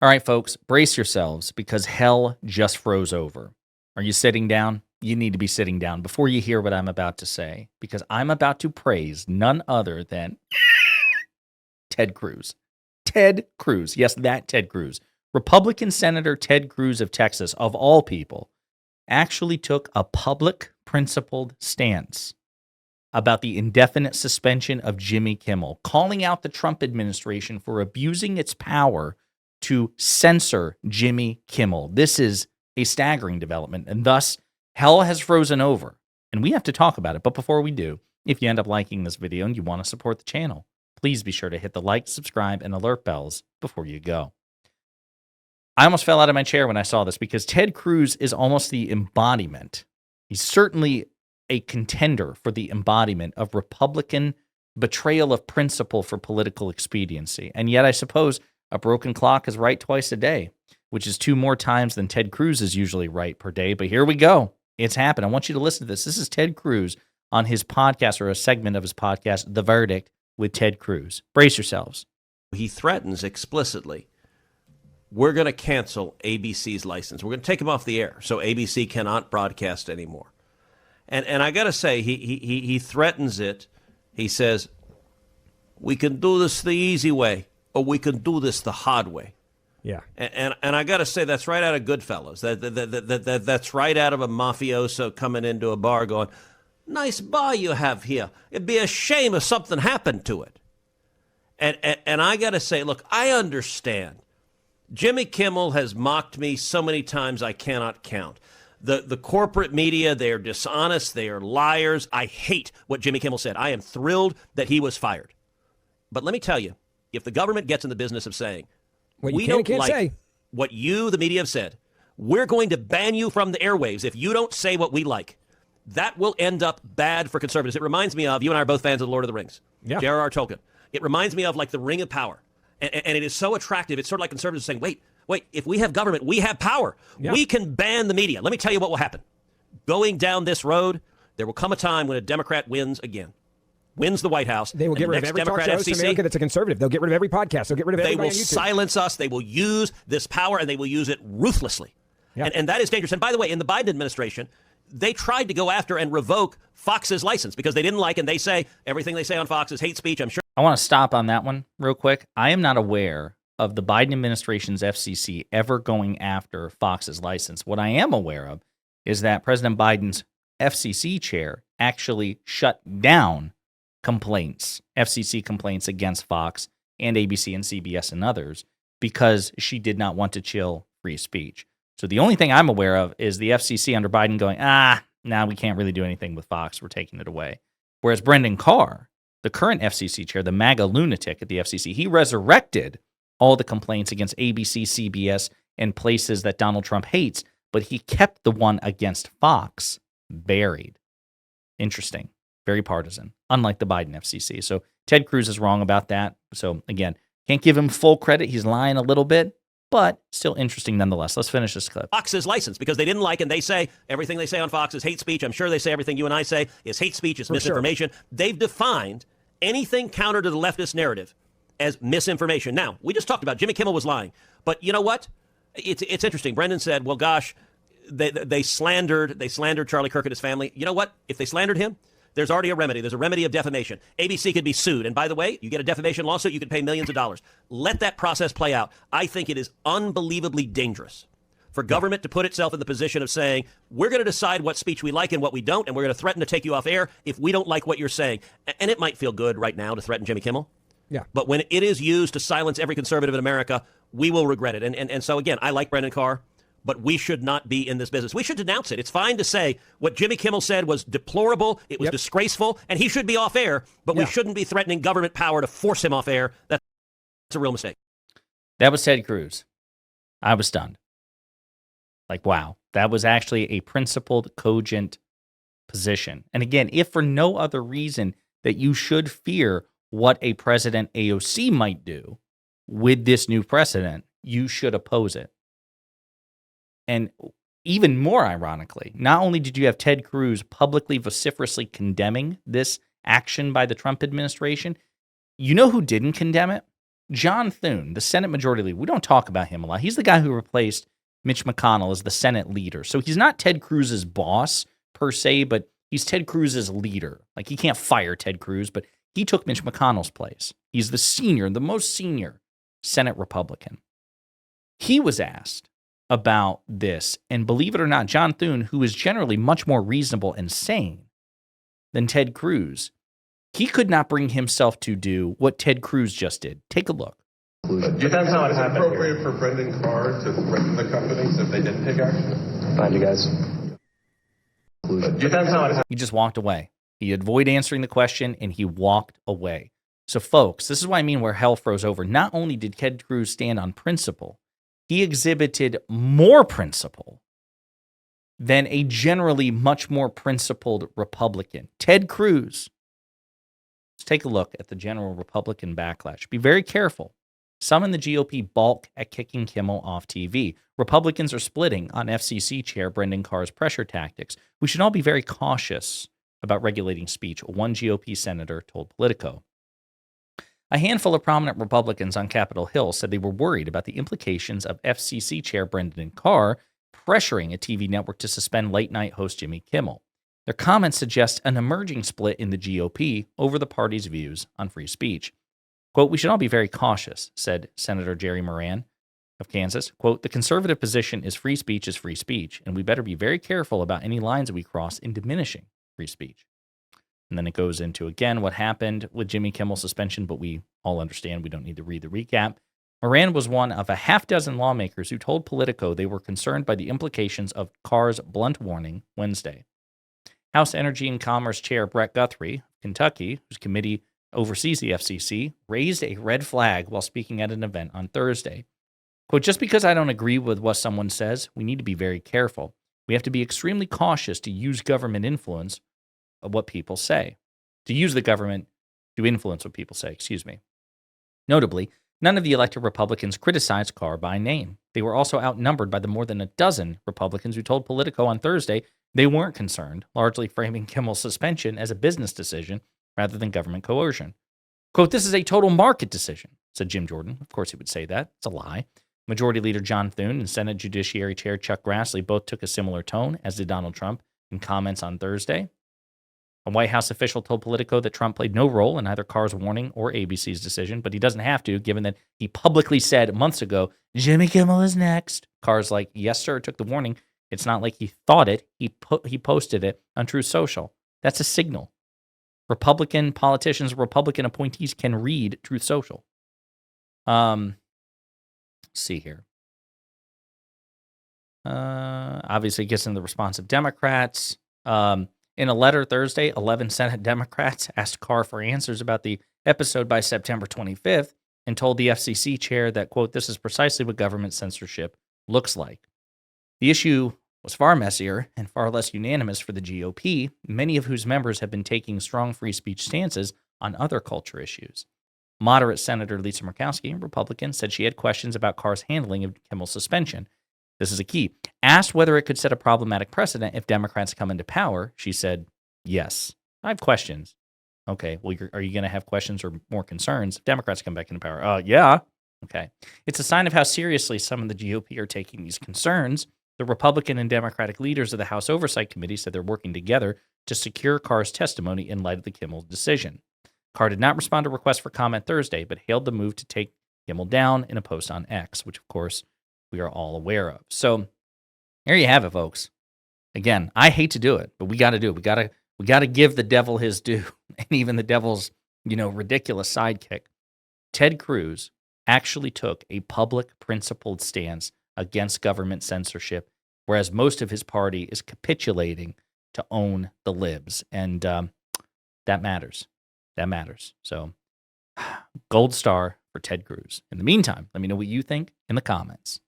All right, folks, brace yourselves because hell just froze over. Are you sitting down? You need to be sitting down before you hear what I'm about to say, because I'm about to praise none other than Ted Cruz. Ted Cruz. Yes, that Ted Cruz. Republican Senator Ted Cruz of Texas, of all people, actually took a public, principled stance about the indefinite suspension of Jimmy Kimmel, calling out the Trump administration for abusing its power to censor Jimmy Kimmel. This is a staggering development, and thus hell has frozen over, and we have to talk about it. But before we do, if you end up liking this video and you want to support the channel, please be sure to hit the like, subscribe, and alert bells before you go. I almost fell out of my chair when I saw this because Ted Cruz is almost the embodiment. He's certainly a contender for the embodiment of Republican betrayal of principle for political expediency. And yet I suppose a broken clock is right twice a day, which is 2 more times than Ted Cruz is usually right per day. But here we go. It's happened. I want you to listen to this. This is Ted Cruz on his podcast, or a segment of his podcast, The Verdict with Ted Cruz. Brace yourselves. He threatens explicitly, we're going to cancel ABC's license. We're going to take him off the air so ABC cannot broadcast anymore. And I got to say, he threatens it. He says, we can do this the easy way, or we can do this the hard way. Yeah. And I got to say, that's right out of Goodfellas. That's right out of a mafioso coming into a bar going, nice bar you have here. It'd be a shame if something happened to it. And I got to say, look, I understand. Jimmy Kimmel has mocked me so many times I cannot count. The corporate media, they are dishonest. They are liars. I hate what Jimmy Kimmel said. I am thrilled that he was fired. But let me tell you, if the government gets in the business of saying, we don't like what you, the media, have said, we're going to ban you from the airwaves if you don't say what we like. That will end up bad for conservatives. It reminds me of, you and I are both fans of The Lord of the Rings. Yeah. J.R.R. Tolkien. It reminds me of like the Ring of Power. And it is so attractive. It's sort of like conservatives saying, wait, if we have government, we have power. Yeah. We can ban the media. Let me tell you what will happen. Going down this road, there will come a time when a Democrat wins again. Wins the White House. They will get rid of every talk show host in America that's a conservative. They'll get rid of every podcast. They'll get rid of everybody on YouTube. They will silence us. They will use this power, and they will use it ruthlessly. Yeah. And that is dangerous. And by the way, in the Biden administration, they tried to go after and revoke Fox's license because they didn't like, and they say everything they say on Fox is hate speech. I'm sure. I want to stop on that one real quick. I am not aware of the Biden administration's FCC ever going after Fox's license. What I am aware of is that President Biden's FCC chair actually shut down complaints, FCC complaints against Fox and ABC and CBS and others, because she did not want to chill free speech. So the only thing I'm aware of is the FCC under Biden going, now we can't really do anything with Fox. We're taking it away. Whereas Brendan Carr, the current FCC chair, the MAGA lunatic at the FCC, he resurrected all the complaints against ABC, CBS, and places that Donald Trump hates, but he kept the one against Fox buried. Interesting. Very partisan, unlike the Biden FCC. So Ted Cruz is wrong about that. So again, can't give him full credit. He's lying a little bit, but still interesting nonetheless. Let's finish this clip. Fox's license because they didn't like, and they say everything they say on Fox is hate speech. I'm sure they say everything you and I say is hate speech, is misinformation. Sure. They've defined anything counter to the leftist narrative as misinformation. Now, we just talked about Jimmy Kimmel was lying, but you know what? It's interesting. Brendan said, well, gosh, they slandered Charlie Kirk and his family. You know what? If they slandered him, there's already a remedy. There's a remedy of defamation. ABC could be sued. And by the way, you get a defamation lawsuit, you could pay millions of dollars. Let that process play out. I think it is unbelievably dangerous for government to put itself in the position of saying, we're going to decide what speech we like and what we don't, and we're going to threaten to take you off air if we don't like what you're saying. And it might feel good right now to threaten Jimmy Kimmel. Yeah. But when it is used to silence every conservative in America, we will regret it. And so, again, I like Brendan Carr, but we should not be in this business. We should denounce it. It's fine to say what Jimmy Kimmel said was deplorable. It was disgraceful, and he should be off air, but we shouldn't be threatening government power to force him off air. That's a real mistake. That was Ted Cruz. I was stunned. Like, wow, that was actually a principled, cogent position. And again, if for no other reason that you should fear what a President AOC might do with this new precedent, you should oppose it. And even more ironically, not only did you have Ted Cruz publicly vociferously condemning this action by the Trump administration, you know who didn't condemn it? John Thune, the Senate Majority Leader, we don't talk about him a lot. He's the guy who replaced Mitch McConnell as the Senate leader. So he's not Ted Cruz's boss per se, but he's Ted Cruz's leader. Like, he can't fire Ted Cruz, but he took Mitch McConnell's place. He's the most senior Senate Republican. He was asked about this, and believe it or not, John Thune, who is generally much more reasonable and sane than Ted Cruz, he could not bring himself to do what Ted Cruz just did. Take a look. Depends on what happened. Is it appropriate for Brendan Carr to threaten the companies if they didn't take action? Find you guys. Depends on what happened. He just walked away. He avoided answering the question, and he walked away. So, folks, this is what I mean where hell froze over. Not only did Ted Cruz stand on principle, he exhibited more principle than a generally much more principled Republican. Ted Cruz. Let's take a look at the general Republican backlash. Be very careful. Some in the GOP balk at kicking Kimmel off TV. Republicans are splitting on FCC Chair Brendan Carr's pressure tactics. We should all be very cautious about regulating speech, one GOP senator told Politico. A handful of prominent Republicans on Capitol Hill said they were worried about the implications of FCC Chair Brendan Carr pressuring a TV network to suspend late-night host Jimmy Kimmel. Their comments suggest an emerging split in the GOP over the party's views on free speech. Quote, "We should all be very cautious," said Senator Jerry Moran of Kansas. Quote, "The conservative position is free speech, and we better be very careful about any lines we cross in diminishing free speech." And then it goes into, again, what happened with Jimmy Kimmel's suspension, but we all understand we don't need to read the recap. Moran was one of a half dozen lawmakers who told Politico they were concerned by the implications of Carr's blunt warning Wednesday. House Energy and Commerce Chair Brett Guthrie of Kentucky, whose committee oversees the FCC, raised a red flag while speaking at an event on Thursday. Quote, "Just because I don't agree with what someone says, we need to be very careful. We have to be extremely cautious to use government influence of what people say. To use the government to influence what people say, Notably, none of the elected Republicans criticized Carr by name. They were also outnumbered by the more than a dozen Republicans who told Politico on Thursday they weren't concerned, largely framing Kimmel's suspension as a business decision rather than government coercion. Quote, "This is a total market decision," said Jim Jordan. Of course he would say that. It's a lie. Majority Leader John Thune and Senate Judiciary Chair Chuck Grassley both took a similar tone, as did Donald Trump, in comments on Thursday. A White House official told Politico that Trump played no role in either Carr's warning or ABC's decision, but he doesn't have to, given that he publicly said months ago, "Jimmy Kimmel is next." Carr's like, "Yes, sir, took the warning." It's not like he thought it. He posted it on Truth Social. That's a signal. Republican politicians, Republican appointees can read Truth Social. Let's see here. Obviously, it gets into the response of Democrats. In a letter Thursday, 11 Senate Democrats asked Carr for answers about the episode by September 25th and told the FCC chair that, quote, "This is precisely what government censorship looks like." The issue was far messier and far less unanimous for the GOP, many of whose members have been taking strong free speech stances on other culture issues. Moderate Senator Lisa Murkowski, Republican, said she had questions about Carr's handling of Kimmel's suspension. This is a key. Asked whether it could set a problematic precedent if Democrats come into power, she said, "Yes, I have questions." Okay, well, are you going to have questions or more concerns if Democrats come back into power? Yeah. Okay. It's a sign of how seriously some of the GOP are taking these concerns. The Republican and Democratic leaders of the House Oversight Committee said they're working together to secure Carr's testimony in light of the Kimmel decision. Carr did not respond to requests for comment Thursday, but hailed the move to take Kimmel down in a post on X, which, of course, we are all aware of. So there you have it, folks. Again, I hate to do it, but we got to do it. We got to give the devil his due, and even the devil's, ridiculous sidekick. Ted Cruz actually took a public, principled stance against government censorship, whereas most of his party is capitulating to own the libs, and that matters. That matters. So, gold star for Ted Cruz. In the meantime, let me know what you think in the comments.